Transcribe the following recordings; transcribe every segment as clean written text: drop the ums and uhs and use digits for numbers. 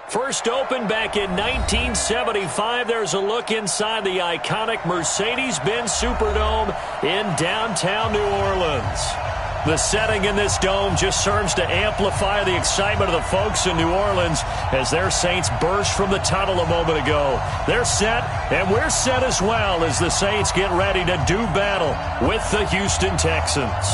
First opened back in 1975. There's a look inside the iconic Mercedes-Benz Superdome in downtown New Orleans. The setting in this dome just serves to amplify the excitement of the folks in New Orleans as their Saints burst from the tunnel a moment ago. They're set, and we're set as well as the Saints get ready to do battle with the Houston Texans.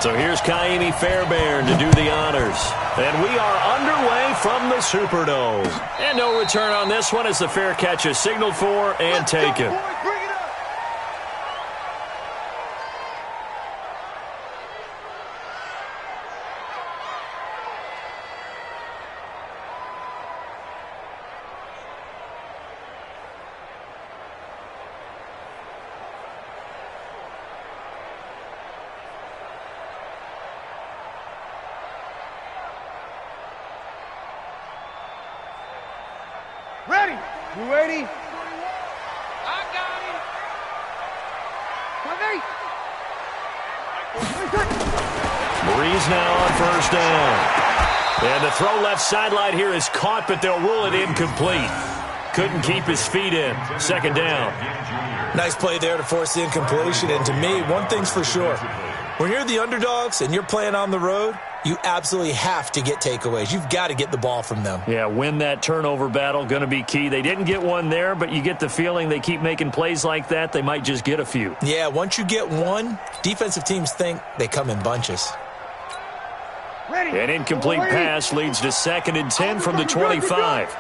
So here's Kaimi Fairbairn to do the honors. And we are underway from the Superdome. And no return on this one as the fair catch is signaled for and taken. Ready? You ready? I got it. Breeze now on first down. And the throw left sideline here is caught, but they'll rule it incomplete. Couldn't keep his feet in. Second down. Nice play there to force the incompletion. And to me, one thing's for sure. When you're the underdogs and you're playing on the road, you absolutely have to get takeaways. You've got to get the ball from them. Yeah, win that turnover battle, going to be key. They didn't get one there, but you get the feeling they keep making plays like that, they might just get a few. Yeah, once you get one, defensive teams think they come in bunches. Ready? An incomplete pass leads to 2nd and 10 from the 25.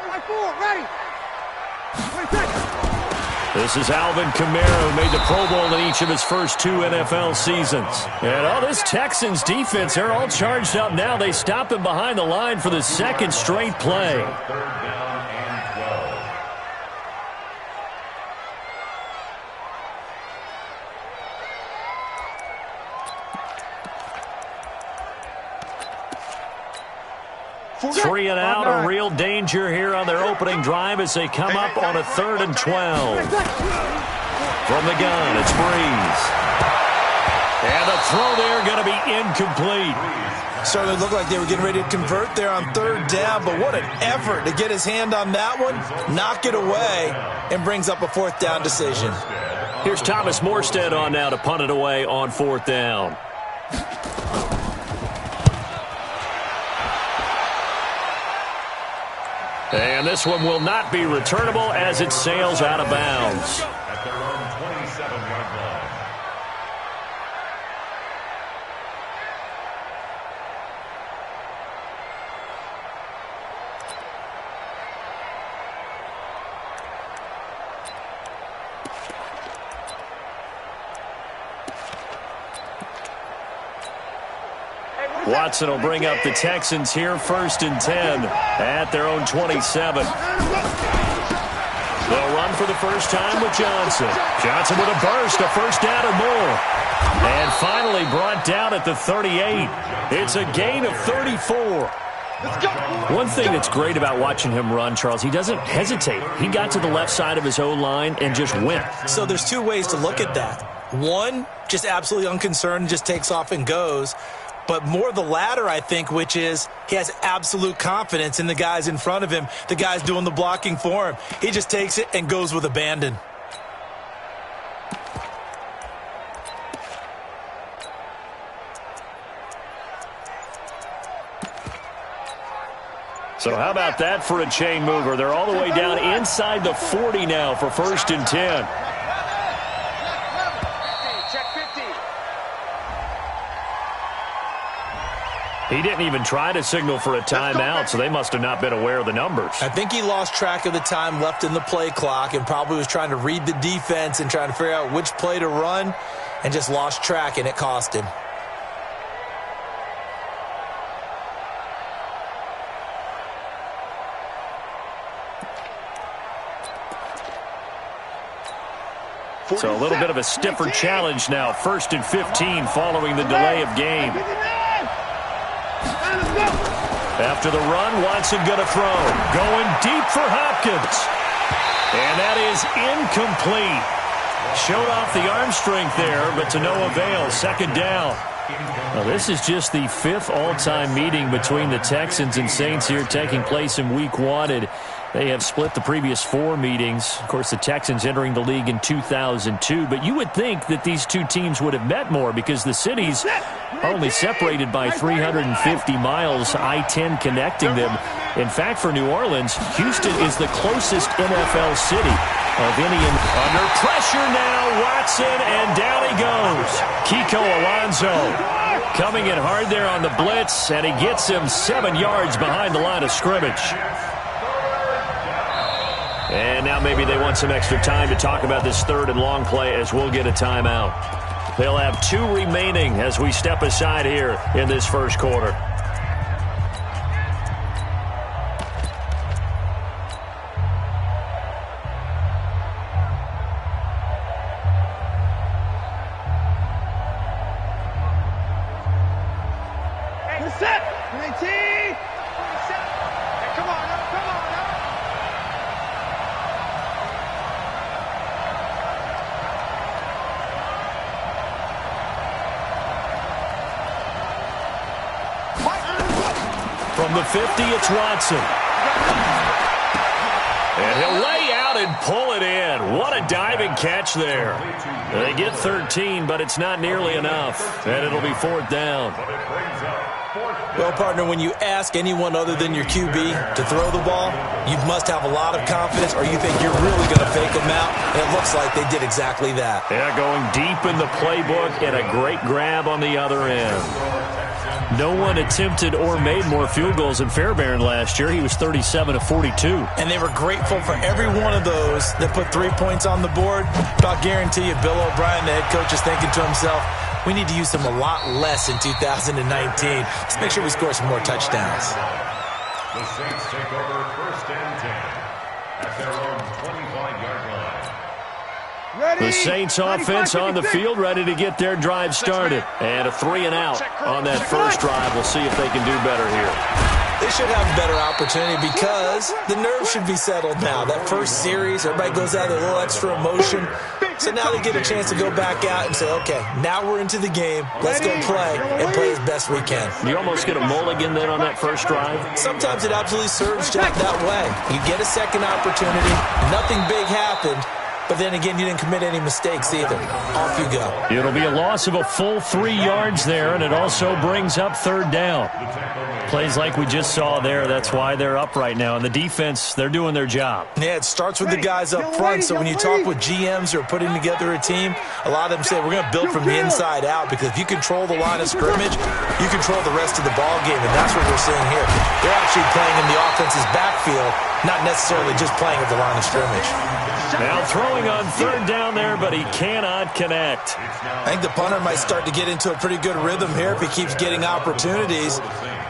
This is Alvin Kamara, who made the Pro Bowl in each of his first 2 NFL seasons. And this Texans defense, they're all charged up now. They stop him behind the line for the 2nd straight play. Three and out, a real danger here on their opening drive as they come up on a 3rd and 12. From the gun, it's Breeze. And the throw there going to be incomplete. Certainly looked like they were getting ready to convert there on 3rd down, but what an effort to get his hand on that one, knock it away, and brings up a 4th down decision. Here's Thomas Morstead on now to punt it away on 4th down. And this one will not be returnable as it sails out of bounds. At their own 27-yard line. Watson will bring up the Texans here, 1st and 10 at their own 27. They'll run for the first time with Johnson. Johnson with a burst, a 1st down or more. And finally brought down at the 38. It's a gain of 34. One thing that's great about watching him run, Charles, he doesn't hesitate. He got to the left side of his own line and just went. So there's 2 ways to look at that. One, just absolutely unconcerned, just takes off and goes. But more the latter, I think, which is he has absolute confidence in the guys in front of him, the guys doing the blocking for him. He just takes it and goes with abandon. So how about that for a chain mover? They're all the way down inside the 40 now for 1st and 10. He didn't even try to signal for a timeout, so they must have not been aware of the numbers. I think he lost track of the time left in the play clock and probably was trying to read the defense and trying to figure out which play to run and just lost track, and it cost him. So a little bit of a stiffer challenge now. 1st and 15 following the delay of game. After the run, Watson going to throw. Going deep for Hopkins. And that is incomplete. Showed off the arm strength there, but to no avail. Second down. Well, this is just the 5th all-time meeting between the Texans and Saints here, taking place in Week 1. And they have split the previous 4 meetings. Of course, the Texans entering the league in 2002. But you would think that these two teams would have met more because the cities are only separated by 350 miles, I-10 connecting them. In fact, for New Orleans, Houston is the closest NFL city of any. Under pressure now, Watson, and down he goes. Kiko Alonso coming in hard there on the blitz, and he gets him 7 yards behind the line of scrimmage. And now maybe they want some extra time to talk about this 3rd and long play as we'll get a timeout. They'll have 2 remaining as we step aside here in this first quarter. Set! 19! Hey, come on, now, come on, now. From the 50, it's Watson. And he'll lay out and pull it in. What a diving catch there. They get 13, but it's not nearly enough. And it'll be 4th down. Well, partner, when you ask anyone other than your QB to throw the ball, you must have a lot of confidence or you think you're really going to fake them out. And it looks like they did exactly that. Yeah, going deep in the playbook and a great grab on the other end. No one attempted or made more field goals than Fairbairn last year. He was 37 of 42. And they were grateful for every one of those that put 3 points on the board. But I'll guarantee you, Bill O'Brien, the head coach, is thinking to himself, we need to use them a lot less in 2019. Let's make sure we score some more touchdowns. The Saints take over 1st and 10 at their own 25-yard line. Ready? The Saints offense on the field, ready to get their drive started. And a 3 and out on that first drive. We'll see if they can do better here. They should have a better opportunity because the nerves should be settled now. That first series, everybody goes out with a little extra emotion. So now they get a chance to go back out and say, okay, now we're into the game. Let's go play and play as best we can. You almost get a mulligan then on that first drive? Sometimes it absolutely serves Jack that way. You get a second opportunity. Nothing big happened. But then again, you didn't commit any mistakes either. Off you go. It'll be a loss of a full 3 yards there, and it also brings up 3rd down. Plays like we just saw there. That's why they're up right now. And the defense, they're doing their job. Yeah, it starts with the guys up front. So when you talk with GMs who are putting together a team, a lot of them say we're going to build from the inside out because if you control the line of scrimmage, you control the rest of the ball game, and that's what we're seeing here. They're actually playing in the offense's backfield, not necessarily just playing at the line of scrimmage. Now throwing on 3rd down there, but he cannot connect. I think the punter might start to get into a pretty good rhythm here if he keeps getting opportunities.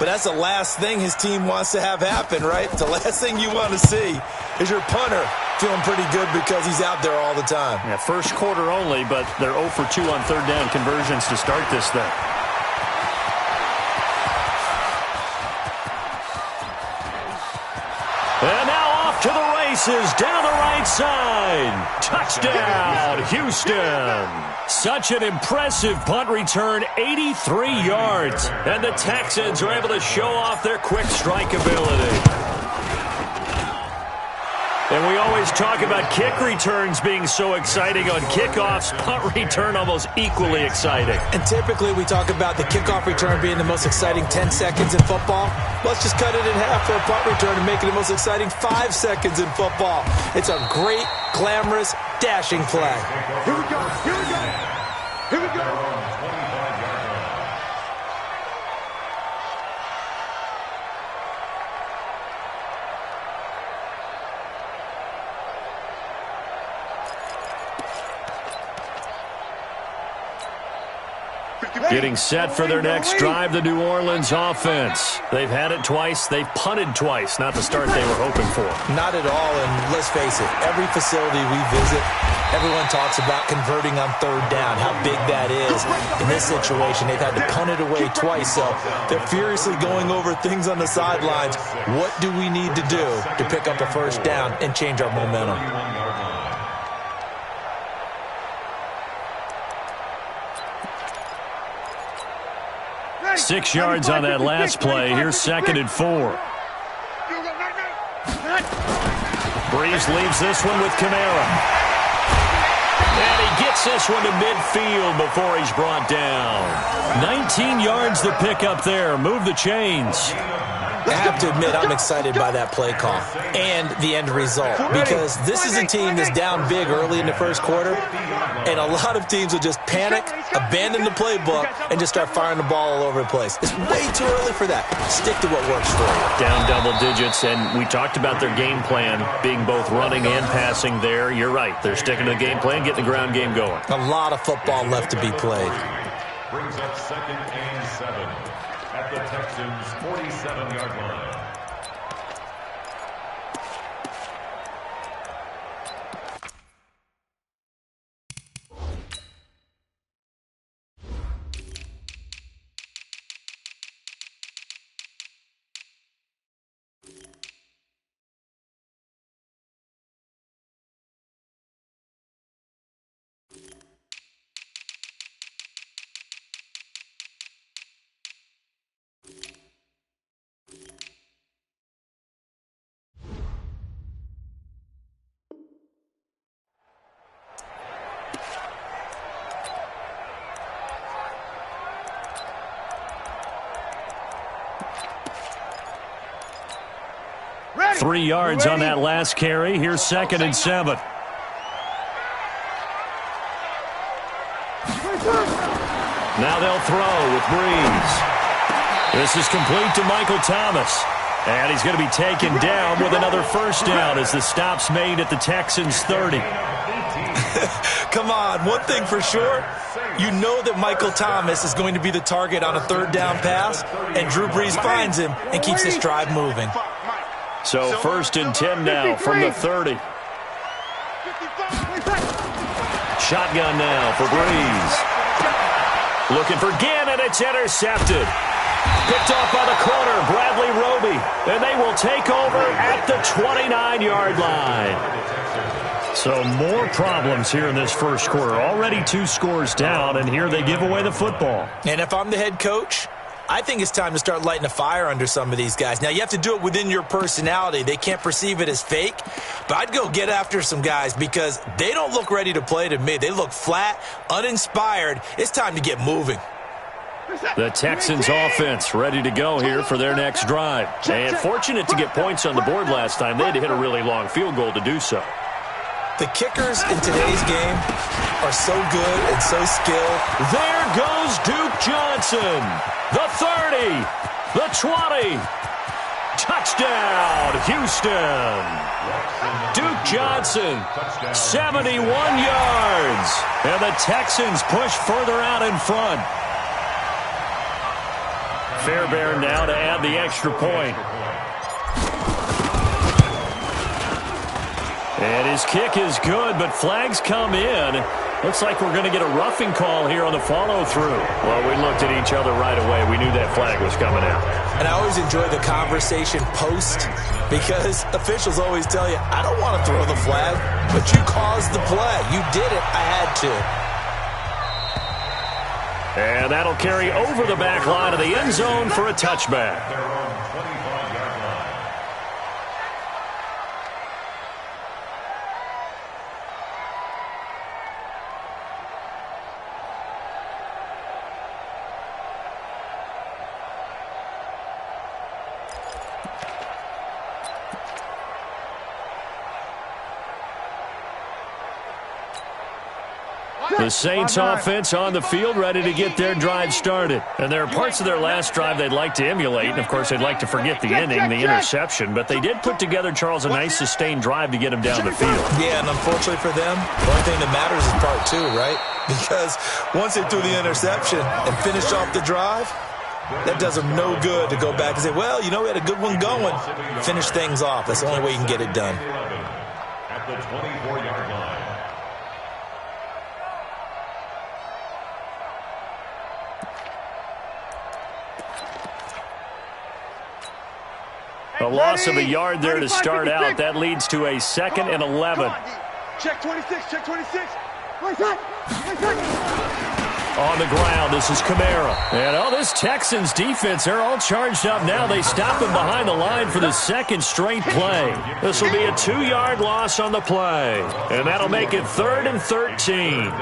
But that's the last thing his team wants to have happen, right? The last thing you want to see is your punter feeling pretty good because he's out there all the time. Yeah, first quarter only, but they're 0 for 2 on 3rd down conversions to start this thing. And now off to the races, down the right side. Touchdown, Houston. Such an impressive punt return, 83 yards. And the Texans are able to show off their quick strike ability. And we always talk about kick returns being so exciting on kickoffs. Punt return almost equally exciting. And typically we talk about the kickoff return being the most exciting 10 seconds in football. Let's just cut it in half for a punt return and make it the most exciting 5 seconds in football. It's a great, glamorous, dashing play. Here we go, here we go, here we go. Getting set for their next drive, the New Orleans offense. They've had it twice. They've punted twice. Not the start they were hoping for. Not at all, and let's face it, every facility we visit, everyone talks about converting on 3rd down, how big that is. In this situation, they've had to punt it away twice, so they're furiously going over things on the sidelines. What do we need to do to pick up a 1st down and change our momentum? 6 yards on that last play. Here's 2nd and 4. Breeze leaves this one with Kamara. And he gets this one to midfield before he's brought down. 19 yards to pick up there. Move the chains. I have to admit, I'm excited by that play call and the end result, because this is a team that's down big early in the first quarter, and a lot of teams will just panic, abandon the playbook, and just start firing the ball all over the place. It's way too early for that. Stick to what works for you. Down double digits, and we talked about their game plan being both running and passing there. You're right. They're sticking to the game plan, getting the ground game going. A lot of football left to be played. Brings up 2nd and 7 at the Texans' 47-yard line. Ready. 3 yards on that last carry. Here's 2nd and 7. Now they'll throw with Breeze. This is complete to Michael Thomas. And he's going to be taken down with another first down as the stop's made at the Texans' 30. Come on, one thing for sure, you know that Michael Thomas is going to be the target on a 3rd down pass, and Drew Brees finds him and keeps this drive moving. So 1st and 10 now from the 30. Shotgun now for Breeze. Looking for Ginn, and it's intercepted. Picked off by the corner, Bradley Roby. And they will take over at the 29-yard line. So more problems here in this first quarter. Already 2 scores down, and here they give away the football. And if I'm the head coach, I think it's time to start lighting a fire under some of these guys. Now, you have to do it within your personality. They can't perceive it as fake. But I'd go get after some guys because they don't look ready to play to me. They look flat, uninspired. It's time to get moving. The Texans offense ready to go here for their next drive. And fortunate to get points on the board last time. They had to hit a really long field goal to do so. The kickers in today's game are so good and so skilled. There goes Duke Johnson. The 30, the 20. Touchdown, Houston. Duke Johnson, 71 yards. And the Texans push further out in front. Fairbairn now to add the extra point. And his kick is good, but flags come in. Looks like we're going to get a roughing call here on the follow-through. Well, we looked at each other right away. We knew that flag was coming out. And I always enjoy the conversation post because officials always tell you, I don't want to throw the flag, but you caused the play. You did it. I had to. And that'll carry over the back line of the end zone for a touchback. The Saints offense on the field ready to get their drive started. And there are parts of their last drive they'd like to emulate. And, of course, they'd like to forget the inning, the interception. But they did put together, Charles, a nice sustained drive to get them down the field. Yeah, and unfortunately for them, the only thing that matters is part 2, right? Because once they threw the interception and finished off the drive, that does them no good to go back and say, well, you know, we had a good one going. Finish things off. That's the only way you can get it done. At the 24-yard line. A loss of a yard there to start out. That leads to a 2nd and 11. Check 26, check 26. On the ground, this is Kamara. And, this Texans defense, they're all charged up now. They stop him behind the line for the second straight play. This will be a 2-yard loss on the play. And that'll make it 3rd and 13.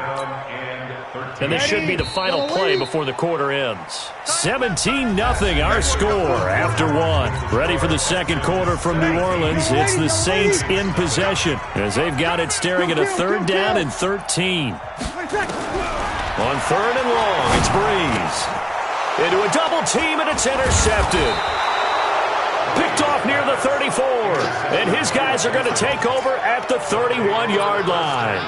And this should be the final play before the quarter ends. 17-0 our score after 1. Ready for the second quarter from New Orleans. It's the Saints in possession as they've got it staring at a 3rd down and 13. On 3rd and long, it's Breeze. Into a double team, and it's intercepted. Picked off near the 34. And his guys are going to take over at the 31-yard line.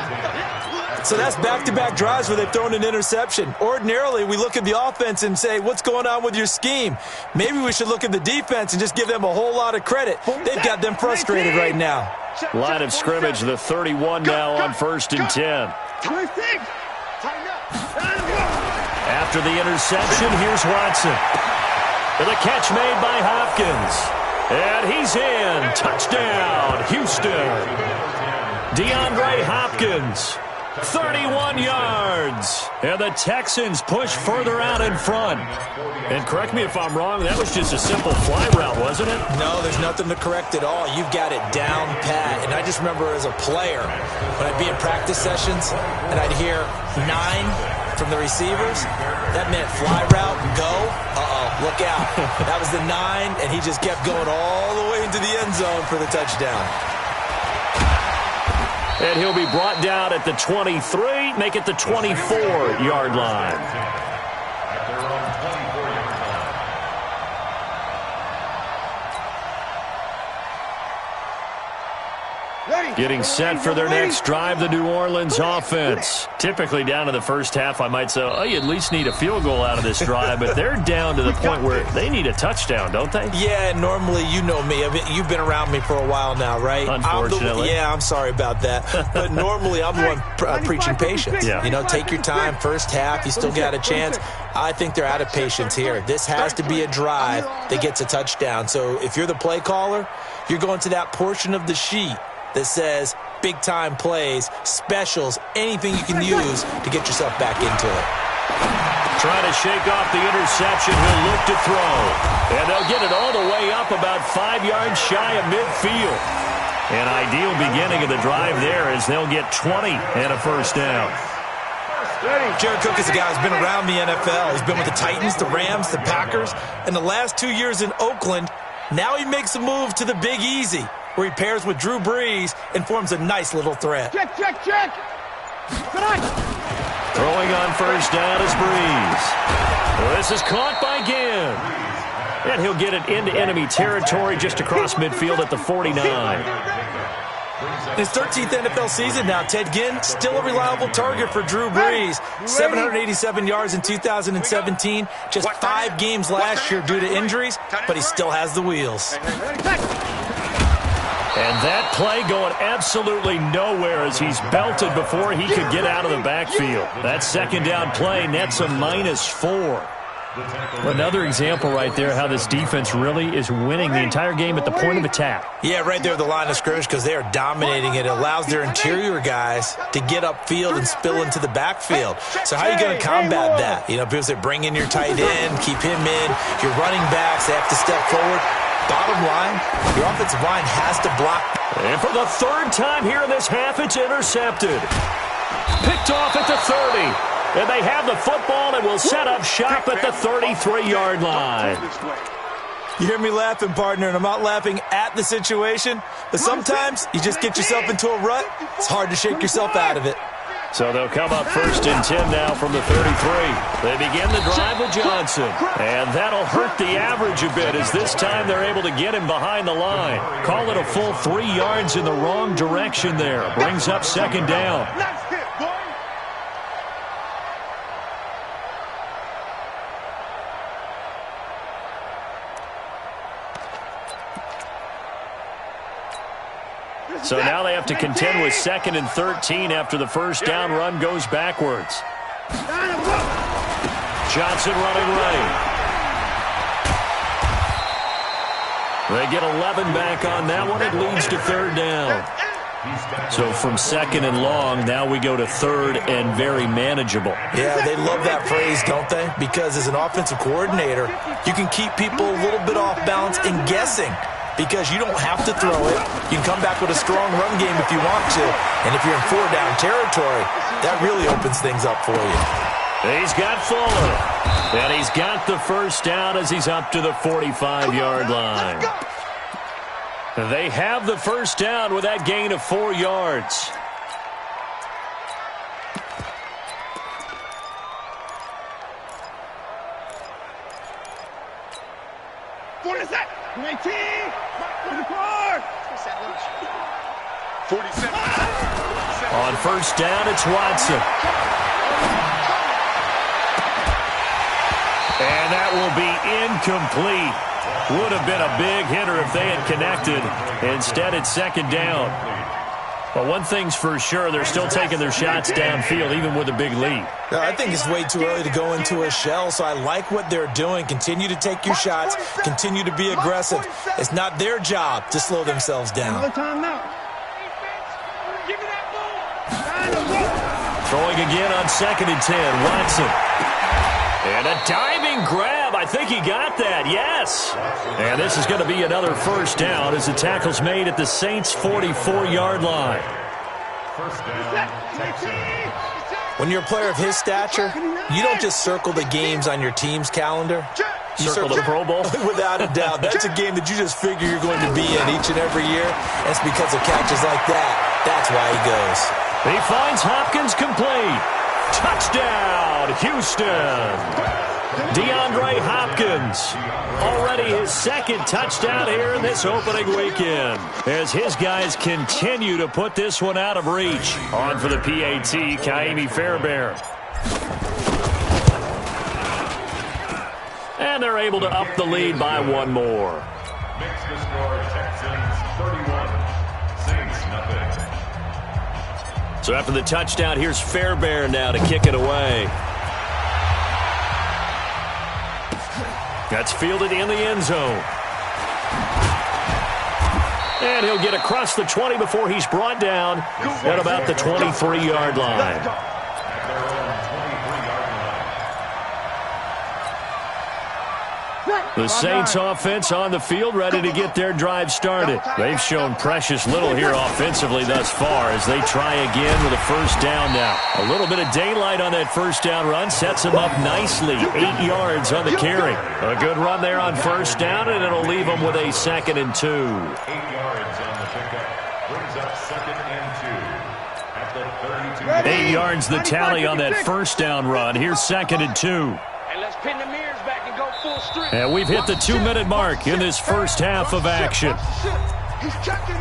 So that's back-to-back drives where they've thrown an interception. Ordinarily, we look at the offense and say, what's going on with your scheme? Maybe we should look at the defense and just give them a whole lot of credit. They've got them frustrated right now. Line of scrimmage, the 31 now on 1st and 10. After the interception, here's Watson. The catch made by Hopkins. And he's in. Touchdown, Houston. DeAndre Hopkins. 31 yards. And the Texans push further out in front. And correct me if I'm wrong, that was just a simple fly route, wasn't it? No, there's nothing to correct at all. You've got it down pat. And I just remember as a player, when I'd be in practice sessions and I'd hear 9 from the receivers, that meant fly route, go. Look out. That was the 9, and he just kept going all the way into the end zone for the touchdown. And he'll be brought down at the 23, make it the 24-yard line. Getting set for their next drive, the New Orleans offense. Typically down to the first half, I might say, you at least need a field goal out of this drive, but they're down to the point where they need a touchdown, don't they? Yeah, normally, you know me. You've been around me for a while now, right? Unfortunately. I'm sorry about that. But normally, I'm the one preaching patience. Yeah. You know, take your time, first half, you still got a chance. I think they're out of patience here. This has to be a drive that gets a touchdown. So if you're the play caller, you're going to that portion of the sheet that says big-time plays, specials, anything you can use to get yourself back into it. Trying to shake off the interception. He'll look to throw. And they'll get it all the way up about 5 yards shy of midfield. An ideal beginning of the drive there as they'll get 20 and a first down. Jared Cook is a guy who's been around the NFL. He's been with the Titans, the Rams, the Packers, and the last 2 years in Oakland. Now he makes a move to the Big Easy, where he pairs with Drew Brees and forms a nice little threat. Check. Throwing on first down is Brees. This is caught by Ginn. And he'll get it into enemy territory just across midfield at the 49. His 13th NFL season now, Ted Ginn, still a reliable target for Drew Brees. 787 yards in 2017, just 5 games last year due to injuries, but he still has the wheels. And that play going absolutely nowhere as he's belted before he could get out of the backfield. That second down play nets a -4. Another example right there how this defense really is winning the entire game at the point of attack. Yeah, right there at the line of scrimmage because they are dominating it. It allows their interior guys to get upfield and spill into the backfield. So how are you going to combat that? You know, people say bring in your tight end, keep him in. Your running backs, they have to step forward. Bottom line, your offensive line has to block. And for the 3rd time here in this half, it's intercepted. Picked off at the 30. And they have the football and will set up shop at the 33-yard line. You hear me laughing, partner, and I'm not laughing at the situation, but sometimes you just get yourself into a rut. It's hard to shake yourself out of it. So they'll come up 1st and 10 now from the 33. They begin the drive with Johnson. And that'll hurt the average a bit as this time they're able to get him behind the line. Call it a full 3 yards in the wrong direction there. Brings up 2nd down. So now they have to contend with 2nd and 13 after the first down run goes backwards. Johnson running right. They get 11 back on that one. It leads to 3rd down. So from second and long, now we go to third and very manageable. Yeah, they love that phrase, don't they? Because as an offensive coordinator, you can keep people a little bit off balance and guessing because you don't have to throw it. You can come back with a strong run game if you want to. And if you're in 4-down territory, that really opens things up for you. He's got Fuller. And he's got the first down as he's up to the 45-yard line. They have the first down with that gain of 4 yards. What is that? 19, 24, 47. On first down, it's Watson. And that will be incomplete. Would have been a big hitter if they had connected. Instead, it's second down. But one thing's for sure, they're still taking their shots downfield, even with a big lead. No, I think it's way too early to go into a shell, so I like what they're doing. Continue to take your shots. Continue to be aggressive. It's not their job to slow themselves down. Throwing again on second and 10, Watson. And a diving grab. I think he got that. Yes. And this is going to be another first down as the tackle's made at the Saints' 44-yard line. First down, Texans. When you're a player of his stature, you don't just circle the games on your team's calendar. You Circle the Pro Bowl? Without a doubt. That's a game that you just figure you're going to be in each and every year. It's because of catches like that. That's why he goes. He finds Hopkins complete. Touchdown, Houston. DeAndre Hopkins. Already his second touchdown here in this opening weekend. As his guys continue to put this one out of reach. On for the PAT, Kaimi Fairbairn. And they're able to up the lead by one more. Makes the score Texans 31, Saints nothing. So after the touchdown, here's Fairbairn now to kick it away. That's fielded in the end zone. And he'll get across the 20 before he's brought down at about the 23-yard line. The Saints offense on the field, ready to get their drive started. They've shown precious little here offensively thus far as they try again with a first down now. A little bit of daylight on that first down run sets them up nicely. 8 yards on the carry. A good run there on first down, and it'll leave them with a second and 2. 8 yards on the pickup. Brings up second and 2 at the 32. 8 yards the tally on that first down run. Here's second and 2. Hey, let's pin the mirrors back and go full strength. And we've hit the 2-minute mark in this first half of action. He's checking.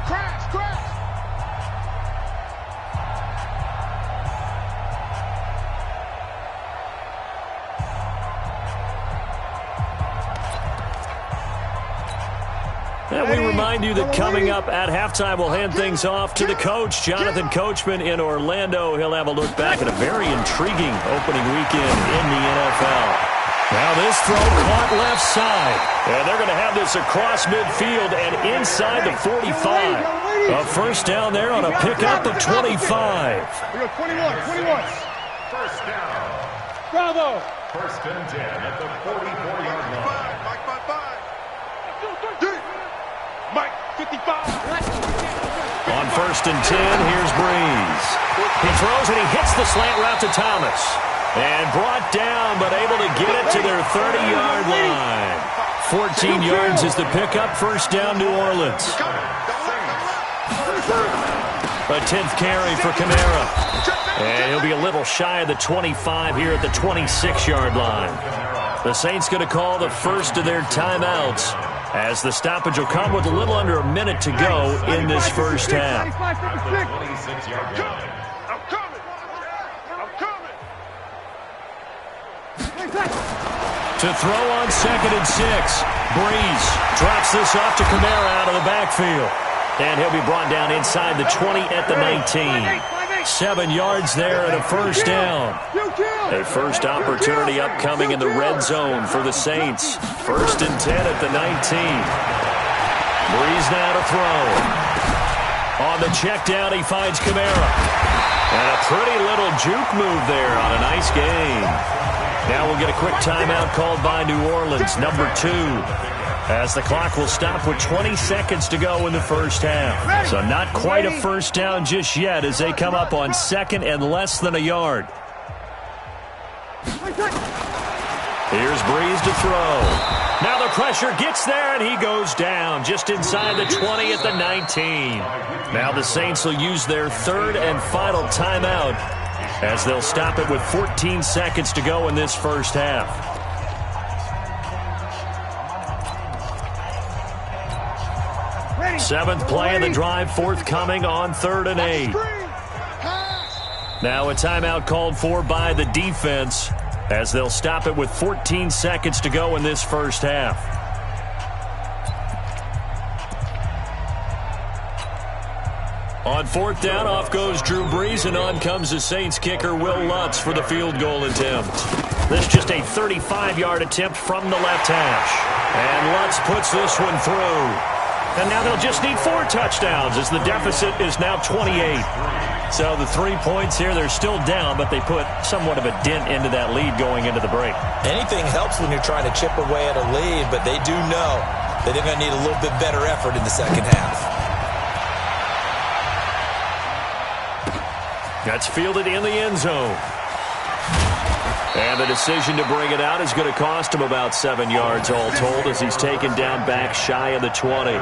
Crash. And we remind you that coming up at halftime, we'll hand things off to the coach, Jonathan Coachman in Orlando. He'll have a look back at a very intriguing opening weekend in the NFL. Now this throw caught left side. And they're going to have this across midfield and inside the 45. A first down there on a pickup of 25. We go 21. First down. Bravo. First and 10 at the 44-yard line. Mike, 55. On first and 10, here's Breeze. He throws and he hits the slant route to Thomas. And brought down, but able to get it to their 30-yard line. 14 yards is the pickup. First down, New Orleans. A 10th carry for Kamara. And he'll be a little shy of the 25 here at the 26-yard line. The Saints going to call the first of their timeouts, as the stoppage will come with a little under a minute to go in this first half. At the 26-yard line. I'm coming. To throw on second and 6. Breeze drops this off to Kamara out of the backfield. And he'll be brought down inside the 20 at the 19. 7 yards there and a first down. A first opportunity upcoming in the red zone for the Saints. First and 10 at the 19. Breeze now to throw. On the check down, he finds Kamara. And a pretty little juke move there on a nice game. Now we'll get a quick timeout called by New Orleans, number 2. As the clock will stop with 20 seconds to go in the first half. So not quite a first down just yet as they come up on second and less than a yard. Here's Breeze to throw. Now the pressure gets there, and he goes down just inside the 20 at the 19. Now the Saints will use their third and final timeout as they'll stop it with 14 seconds to go in this first half. Seventh play of the drive forthcoming on 3rd and 8. Now a timeout called for by the defense as they'll stop it with 14 seconds to go in this first half. On 4th down, off goes Drew Brees, and on comes the Saints kicker Will Lutz for the field goal attempt. This just a 35-yard attempt from the left hash. And Lutz puts this one through. And now they'll just need 4 touchdowns as the deficit is now 28. So the 3 points here, they're still down, but they put somewhat of a dent into that lead going into the break. Anything helps when you're trying to chip away at a lead, but they do know that they're going to need a little bit better effort in the second half. That's fielded in the end zone. And the decision to bring it out is going to cost him about 7 yards all told as he's taken down back shy of the 20.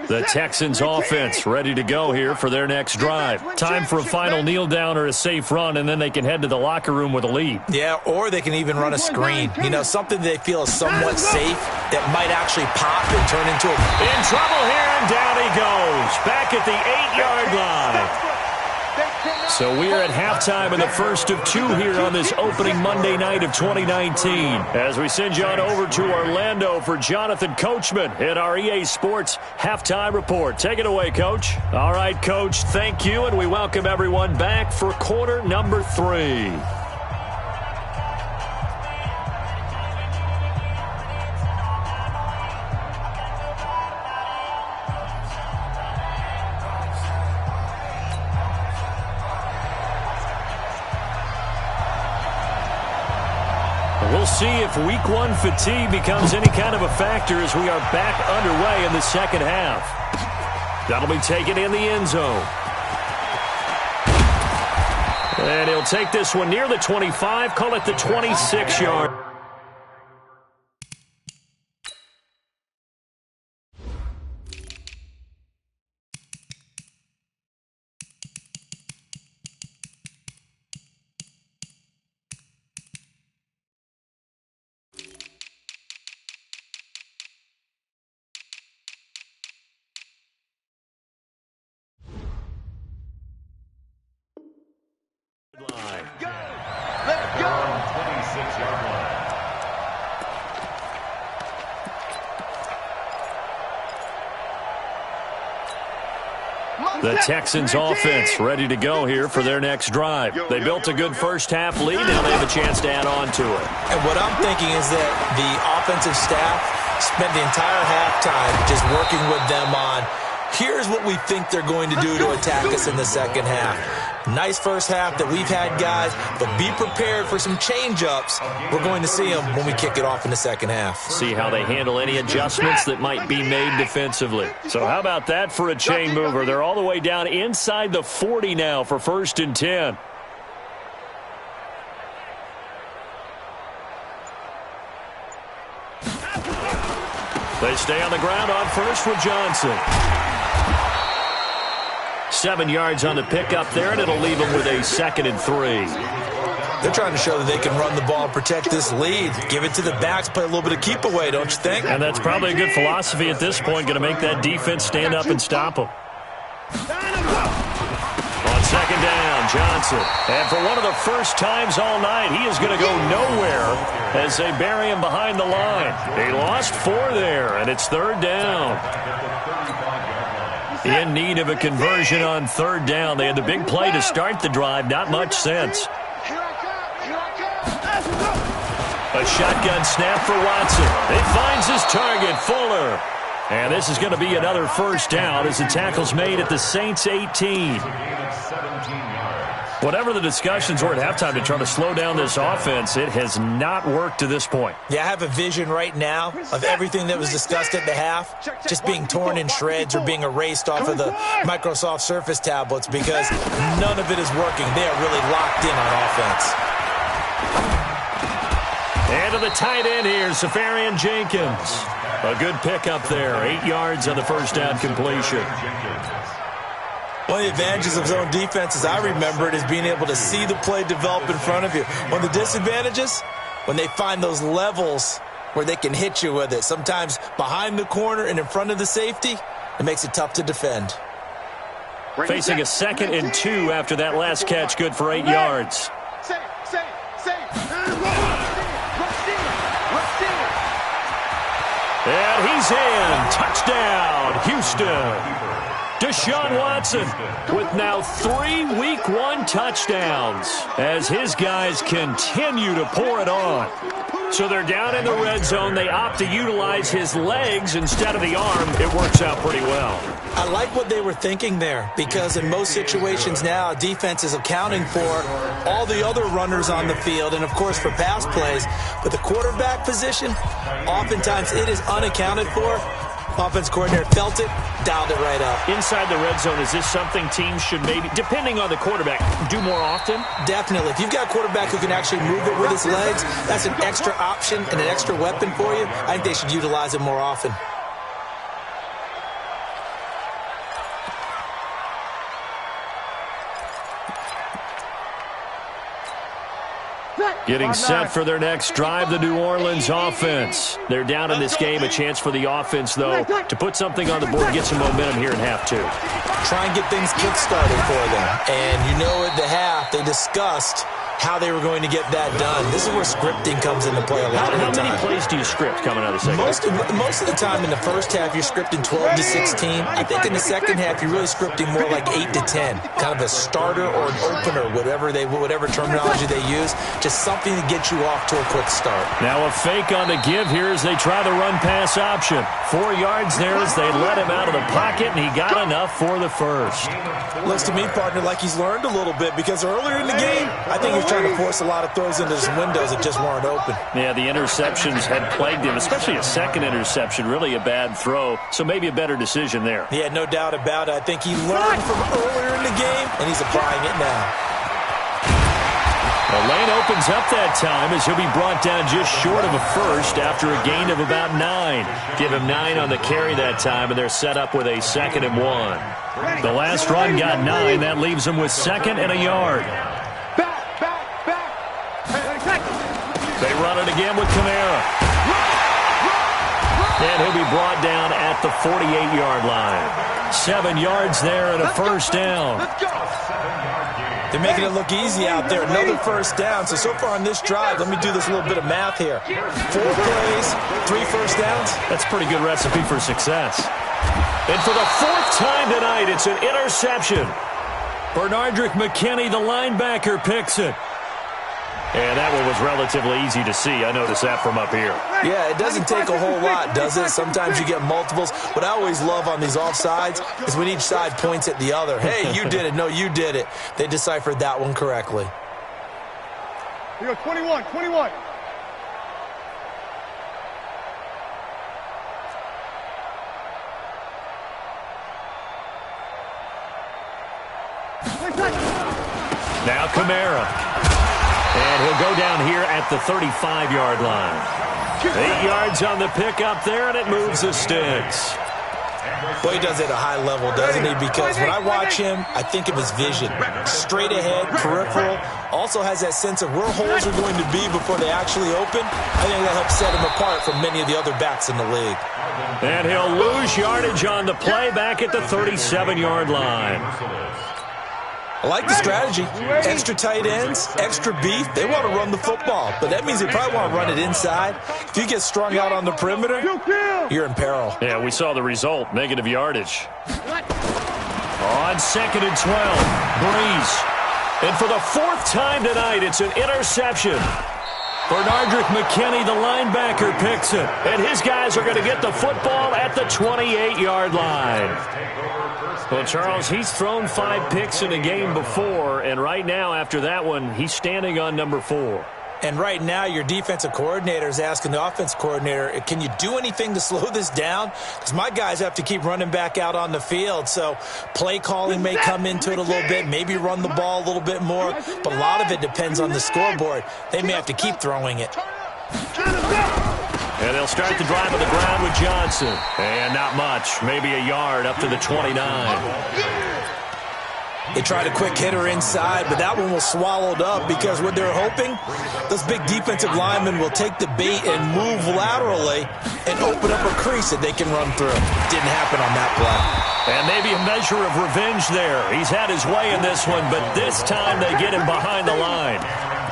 The Texans offense ready to go here for their next drive. Time for a final kneel down or a safe run, and then they can head to the locker room with a lead. Yeah, or they can even run a screen. You know, something they feel is somewhat safe that might actually pop and turn into a... In trouble here, and down he goes. Back at the 8-yard line. So we are at halftime in the first of 2 here on this opening Monday night of 2019. As we send you on over to Orlando for Jonathan Coachman in our EA Sports Halftime Report. Take it away, Coach. All right, Coach, thank you, and we welcome everyone back for quarter number 3. We'll see if week 1 fatigue becomes any kind of a factor as we are back underway in the second half. That'll be taken in the end zone. And he'll take this one near the 25, call it the 26-yard. The Texans offense ready to go here for their next drive. They built a good first-half lead. Now they have a chance to add on to it. And what I'm thinking is that the offensive staff spent the entire halftime just working with them on, here's what we think they're going to do to attack us in the second half. Nice first half that we've had, guys, but be prepared for some change-ups. We're going to see them when we kick it off in the second half. See how they handle any adjustments that might be made defensively. So how about that for a chain mover? They're all the way down inside the 40 now for 1st and 10. They stay on the ground on first with Johnson. 7 yards on the pickup there, and it'll leave them with a 2nd and 3. They're trying to show that they can run the ball and protect this lead. Give it to the backs, play a little bit of keep away, don't you think? And that's probably a good philosophy at this point, going to make that defense stand up and stop them. On second down, Johnson. And for one of the first times all night, he is going to go nowhere as they bury him behind the line. They lost 4 there, and it's third down. In need of a conversion on third down. They had the big play to start the drive. Not much sense. A shotgun snap for Watson. It finds his target, Fuller. And this is going to be another first down as the tackle's made at the Saints' 18. Whatever the discussions were at halftime to try to slow down this offense, it has not worked to this point. Yeah, I have a vision right now of everything that was discussed at the half just being torn in shreds or being erased off of the Microsoft Surface tablets because none of it is working. They are really locked in on offense. And to the tight end here, Safarian Jenkins. A good pickup there. 8 yards on the first down completion. One of the advantages of zone defense, as I remember it, is being able to see the play develop in front of you. One of the disadvantages, when they find those levels where they can hit you with it, sometimes behind the corner and in front of the safety, it makes it tough to defend. Facing a 2nd and 2 after that last catch, good for 8 yards. And he's in. Touchdown, Houston. Deshaun Watson with now 3 Week 1 touchdowns as his guys continue to pour it on. So they're down in the red zone. They opt to utilize his legs instead of the arm. It works out pretty well. I like what they were thinking there because in most situations now, defense is accounting for all the other runners on the field and, of course, for pass plays. But the quarterback position, oftentimes it is unaccounted for. Offense coordinator felt it, dialed it right up. Inside the red zone, is this something teams should maybe, depending on the quarterback, do more often? Definitely. If you've got a quarterback who can actually move it with his legs, that's an extra option and an extra weapon for you. I think they should utilize it more often. Getting set for their next drive, the New Orleans offense. They're down in this game. A chance for the offense, though, to put something on the board, get some momentum here in half 2. Try and get things kick-started for them. And you know at the half, they discussed how they were going to get that done. This is where scripting comes into play a lot of the time. How many plays do you script coming out of the second half? Most of the time in the first half, you're scripting 12 to 16. I think in the second half, you're really scripting more like 8 to 10. Kind of a starter or an opener, whatever terminology they use. Just something to get you off to a quick start. Now a fake on the give here as they try the run-pass option. 4 yards there as they let him out of the pocket, and he got enough for the first. Looks to me, partner, like he's learned a little bit because earlier in the game, I think he was trying to force a lot of throws into some windows that just weren't open. Yeah, the interceptions had plagued him, especially a second interception, really a bad throw, so maybe a better decision there. Yeah, no doubt about it. I think he learned from earlier in the game, and he's applying it now. The lane opens up that time as he'll be brought down just short of a first after a gain of about 9. Give him 9 on the carry that time, and they're set up with a 2nd and 1. The last run got 9. That leaves them with 2nd and a yard. They run it again with Kamara. And he'll be brought down at the 48-yard line. 7 yards there and a first down. They're making it look easy out there. Another first down. So far on this drive, let me do this little bit of math here. 4 plays, 3 first downs. That's a pretty good recipe for success. And for the 4th time tonight, it's an interception. Bernardrick McKinney, the linebacker, picks it. And that one was relatively easy to see. I noticed that from up here. Yeah, it doesn't take a whole lot, does it? Sometimes you get multiples. What I always love on these offsides is when each side points at the other. Hey, you did it. No, you did it. They deciphered that one correctly. Here you go, 21. Now Kamara. And he'll go down here at the 35-yard line. 8 yards on the pickup there, and it moves the sticks. Well, he does it at a high level, doesn't he? Because when I watch him, I think of his vision. Straight ahead, peripheral. Also has that sense of where holes are going to be before they actually open. I think that helps set him apart from many of the other backs in the league. And he'll lose yardage on the play back at the 37-yard line. I like the strategy. Extra tight ends, extra beef. They want to run the football, but that means they probably want to run it inside. If you get strung out on the perimeter, you're in peril. Yeah, we saw the result, negative yardage. On 2nd and 12, Breeze. And for the 4th time tonight, it's an interception. Bernardrick McKinney, the linebacker, picks it. And his guys are going to get the football at the 28-yard line. Well, Charles, he's thrown 5 picks in a game before, and right now, after that one, he's standing on number 4. And right now, your defensive coordinator is asking the offense coordinator, can you do anything to slow this down? Because my guys have to keep running back out on the field. So play calling may come into it a little bit, maybe run the ball a little bit more. But a lot of it depends on the scoreboard. They may have to keep throwing it. And they'll start the drive on the ground with Johnson. And not much, maybe a yard up to the 29. They tried a quick hitter inside, but that one was swallowed up because what they're hoping, those big defensive linemen will take the bait and move laterally and open up a crease that they can run through. Didn't happen on that play. And maybe a measure of revenge there. He's had his way in this one, but this time they get him behind the line.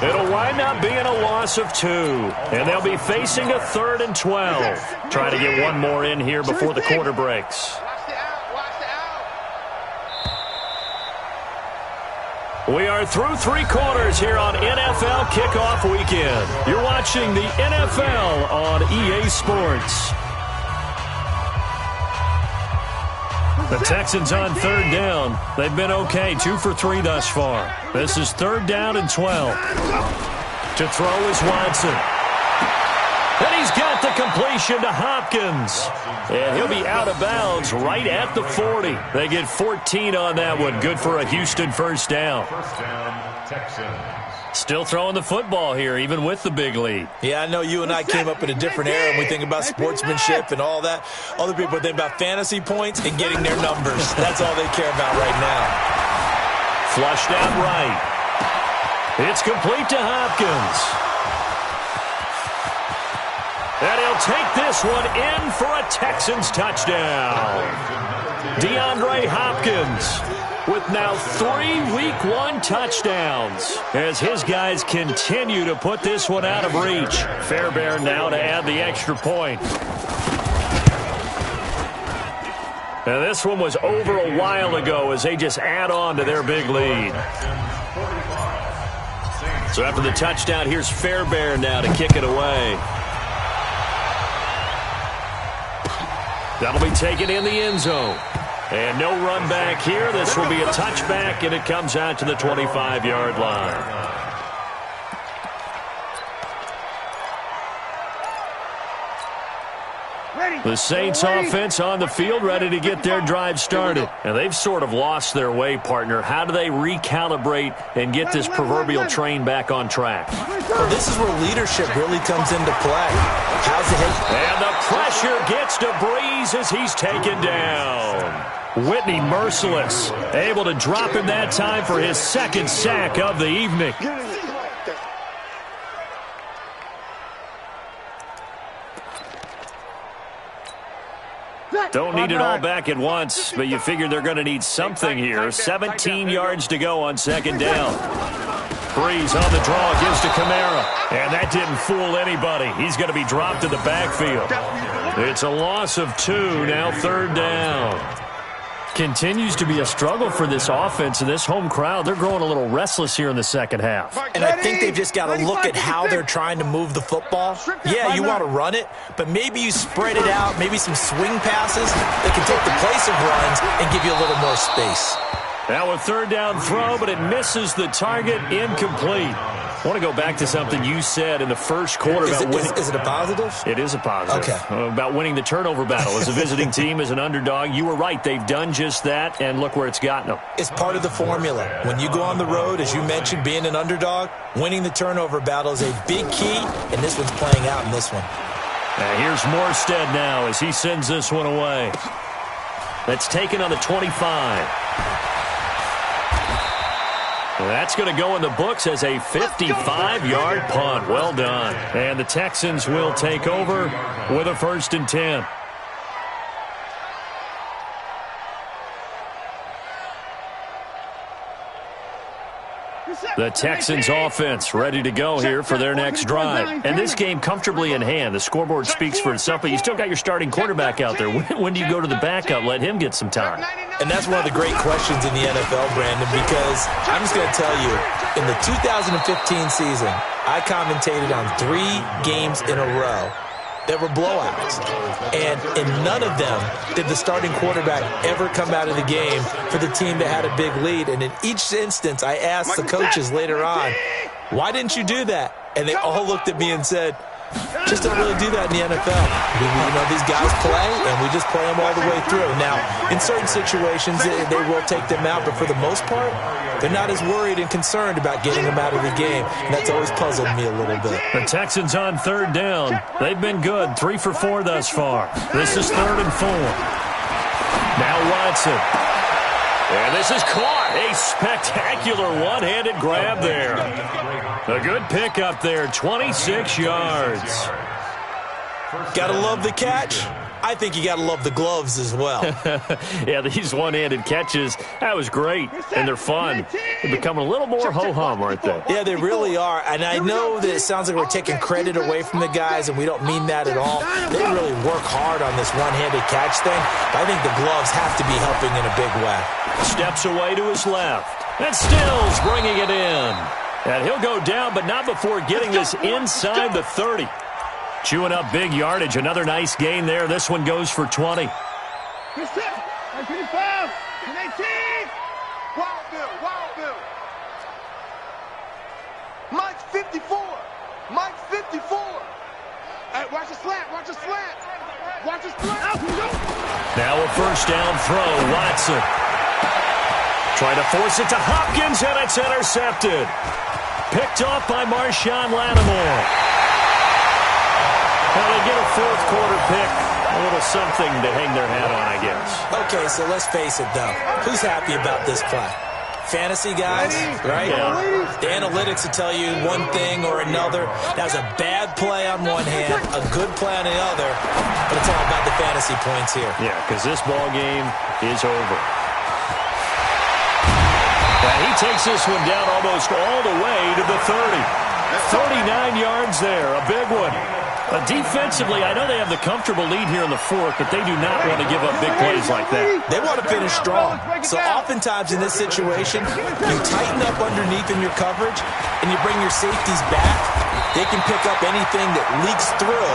It'll wind up being a loss of 2, and they'll be facing a 3rd and 12. Trying to get one more in here before the quarter breaks. We are through 3 quarters here on NFL Kickoff Weekend. You're watching the NFL on EA Sports. The Texans on 3rd down. They've been okay, 2 for 3 thus far. This is 3rd down and 12. To throw is Watson. And he's got the completion to Hopkins. And he'll be out of bounds right at the 40. They get 14 on that one. Good for a Houston first down. Texans. Still throwing the football here, even with the big lead. Yeah, I know you and I came up in a different era and we think about sportsmanship and all that. Other people think about fantasy points and getting their numbers. That's all they care about right now. Flushed out right. It's complete to Hopkins. And he'll take this one in for a Texans touchdown. DeAndre Hopkins with now 3 Week 1 touchdowns as his guys continue to put this one out of reach. Fairbairn now to add the extra point. Now this one was over a while ago as they just add on to their big lead. So after the touchdown, here's Fairbairn now to kick it away. That'll be taken in the end zone. And no run back here. This will be a touchback, and it comes out to the 25-yard line. The Saints offense on the field, ready to get their drive started. And they've sort of lost their way, partner. How do they recalibrate and get this proverbial train back on track? Well, this is where leadership really comes into play. How's the hit? And the pressure gets to Breeze as he's taken down. Whitney merciless, able to drop him that time for his 2nd sack of the evening. Don't need it all back at once, but you figure they're going to need something here. 17 yards to go on 2nd down. Breeze on the draw, gives to Kamara. And that didn't fool anybody. He's going to be dropped in the backfield. It's a loss of 2, now 3rd down. Continues to be a struggle for this offense and this home crowd. They're growing a little restless here in the second half. And I think they've just got to look at how they're trying to move the football. Yeah, you want to run it, but maybe you spread it out, maybe some swing passes that can take the place of runs and give you a little more space. Now a 3rd down throw, but it misses the target, incomplete. I want to go back to something you said in the first quarter about winning. Is it a positive? It is a positive. Okay. About winning the turnover battle as a visiting team, as an underdog. You were right. They've done just that, and look where it's gotten them. It's part of the formula. When you go on the road, as you mentioned, being an underdog, winning the turnover battle is a big key, and this one's playing out in this one. Now here's Morstead now as he sends this one away. That's taken on the 25. That's going to go in the books as a 55-yard punt. Well done. And the Texans will take over with a 1st and 10. The Texans offense ready to go here for their next drive. And this game comfortably in hand. The scoreboard speaks for itself, but you still got your starting quarterback out there. When do you go to the backup? Let him get some time. And that's one of the great questions in the NFL, Brandon, because I'm just going to tell you, in the 2015 season, I commentated on 3 games in a row that were blowouts. And in none of them did the starting quarterback ever come out of the game for the team that had a big lead. And in each instance, I asked the coaches later on, why didn't you do that? And they all looked at me and said, just don't really do that in the NFL. These guys play, and we just play them all the way through. Now, in certain situations, they will take them out, but for the most part, they're not as worried and concerned about getting them out of the game, and that's always puzzled me a little bit. The Texans on third down. They've been good, 3 for 4 thus far. This is 3rd and 4. Now Watson. And this is caught. A spectacular one-handed grab there. A good pickup there, 26 yards. Gotta love the catch. I think you gotta love the gloves as well. Yeah, these one-handed catches, that was great, and they're fun. They're becoming a little more ho-hum, aren't they? Yeah, they really are, and I know that it sounds like we're taking credit away from the guys, and we don't mean that at all. They really work hard on this one-handed catch thing, but I think the gloves have to be helping in a big way. Steps away to his left, and Stills bringing it in. And he'll go down, but not before getting this inside the 30. Chewing up big yardage. Another nice gain there. This one goes for 20. 25, 18. Wild Bill. Mike's 54. Mike's 54. Hey, watch the slant. Watch the slant. Now a first down throw. Watson. Trying to force it to Hopkins, and it's intercepted. Picked off by Marshawn Lattimore. Well, they get a 4th quarter pick. A little something to hang their hat on, I guess. Okay, so let's face it, though. Who's happy about this play? Fantasy guys, right? Yeah. The analytics will tell you one thing or another. That was a bad play on one hand, a good play on the other, but it's all about the fantasy points here. Yeah, because this ball game is over. And he takes this one down almost all the way to the 30. 39 yards there, a big one. Defensively, I know they have the comfortable lead here in the 4th, but they do not want to give up big plays like that. They want to finish strong. So oftentimes in this situation, you tighten up underneath in your coverage, and you bring your safeties back. They can pick up anything that leaks through.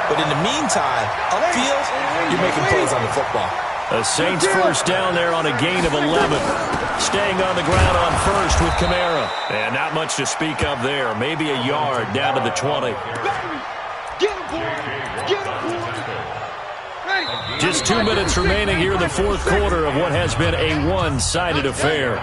But in the meantime, upfield, you're making plays on the football. The Saints first down there on a gain of 11. Staying on the ground on first with Kamara. And not much to speak of there. Maybe a yard down to the 20. Just 2 minutes remaining here in the 4th quarter of what has been a one-sided affair.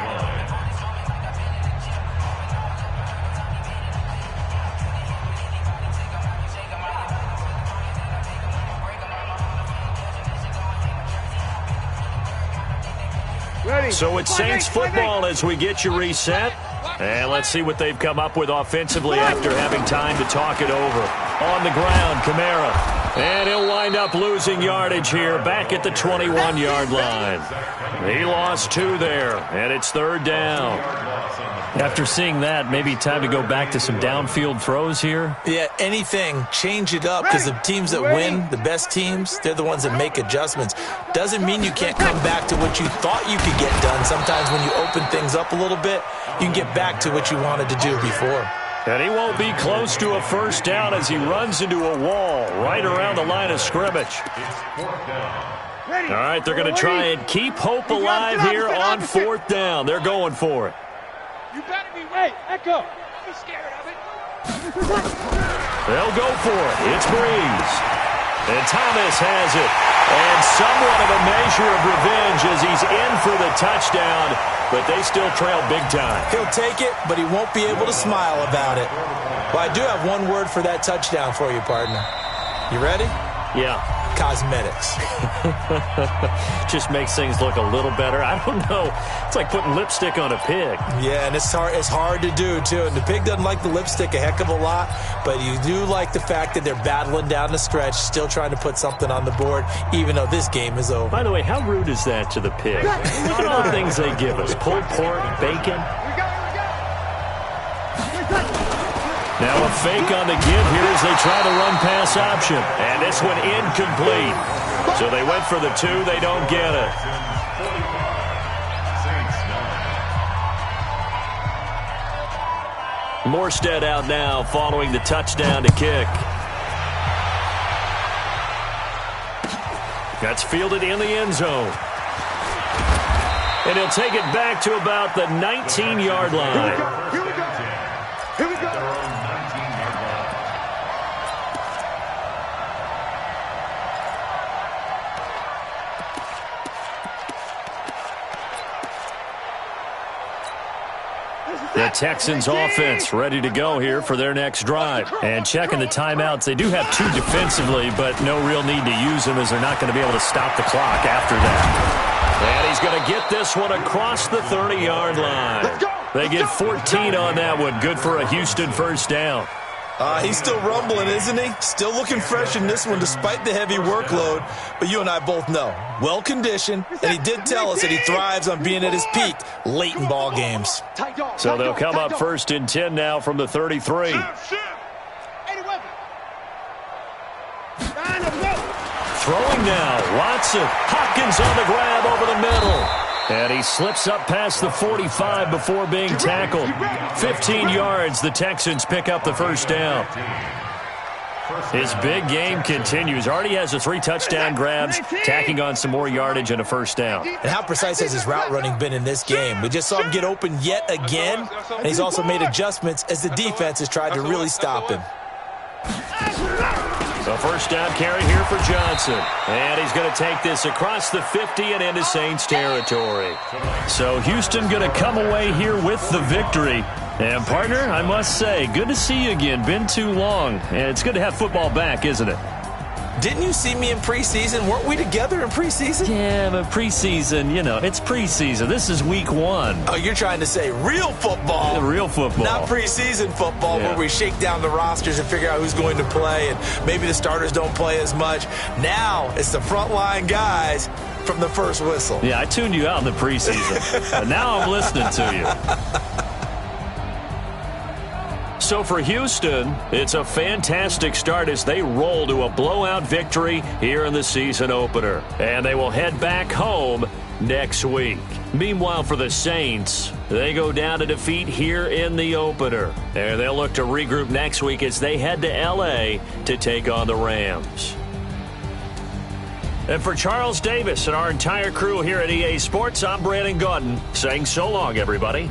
So it's Saints football as we get you reset. And let's see what they've come up with offensively after having time to talk it over. On the ground, Kamara. And he'll wind up losing yardage here back at the 21-yard line. He lost 2 there, and it's 3rd down. After seeing that, maybe time to go back to some downfield throws here. Yeah, anything. Change it up, because the teams that win, the best teams, they're the ones that make adjustments. Doesn't mean you can't come back to what you thought you could get done. Sometimes when you open things up a little bit, you can get back to what you wanted to do before. And he won't be close to a first down as he runs into a wall right around the line of scrimmage. All right, they're going to try and keep hope alive here on 4th down. They're going for it. You better be right. Echo. Don't be scared of it. They'll go for it. It's Breeze. And Thomas has it. And somewhat of a measure of revenge as he's in for the touchdown, but they still trail big time. He'll take it, but he won't be able to smile about it. Well, I do have one word for that touchdown for you, partner. You ready? Yeah. Cosmetics. Just makes things look a little better. I don't know. It's like putting lipstick on a pig. Yeah, and it's hard to do, too. And the pig doesn't like the lipstick a heck of a lot, but you do like the fact that they're battling down the stretch, still trying to put something on the board, even though this game is over. By the way, how rude is that to the pig? Look at all the things they give us. Pulled pork, bacon. Now a fake on the give here as they try the run-pass option. And this one incomplete. So they went for the 2. They don't get it. Morstead out now following the touchdown to kick. That's fielded in the end zone. And he'll take it back to about the 19-yard line. Here we go. Here we go. The Texans offense ready to go here for their next drive. And checking the timeouts, they do have 2 defensively, but no real need to use them as they're not going to be able to stop the clock after that. And he's going to get this one across the 30-yard line. They get 14 on that one. Good for a Houston first down. He's still rumbling, isn't he? Still looking fresh in this one despite the heavy workload. But you and I both know, well-conditioned, and he did tell us that he thrives on being at his peak late in ball games. So they'll come up 1st and 10 now from the 33. Throwing now, Watson. Hopkins on the grab over the middle. And he slips up past the 45 before being tackled. 15 yards, the Texans pick up the first down. His big game continues. Already has the 3 touchdown grabs, tacking on some more yardage and a first down. And how precise has his route running been in this game? We just saw him get open yet again, and he's also made adjustments as the defense has tried to really stop him. So first down carry here for Johnson. And he's going to take this across the 50 and into Saints territory. So Houston going to come away here with the victory. And, partner, I must say, good to see you again. Been too long. And it's good to have football back, isn't it? Didn't you see me in preseason? Weren't we together in preseason? Yeah, but preseason, you know, it's preseason. This is week 1. Oh, you're trying to say real football. Real football. Not preseason football where we shake down the rosters and figure out who's going to play, and maybe the starters don't play as much. Now it's the frontline guys from the first whistle. Yeah, I tuned you out in the preseason. But now I'm listening to you. So for Houston, it's a fantastic start as they roll to a blowout victory here in the season opener. And they will head back home next week. Meanwhile, for the Saints, they go down to defeat here in the opener. And they'll look to regroup next week as they head to L.A. to take on the Rams. And for Charles Davis and our entire crew here at EA Sports, I'm Brandon Gaudin saying so long, everybody.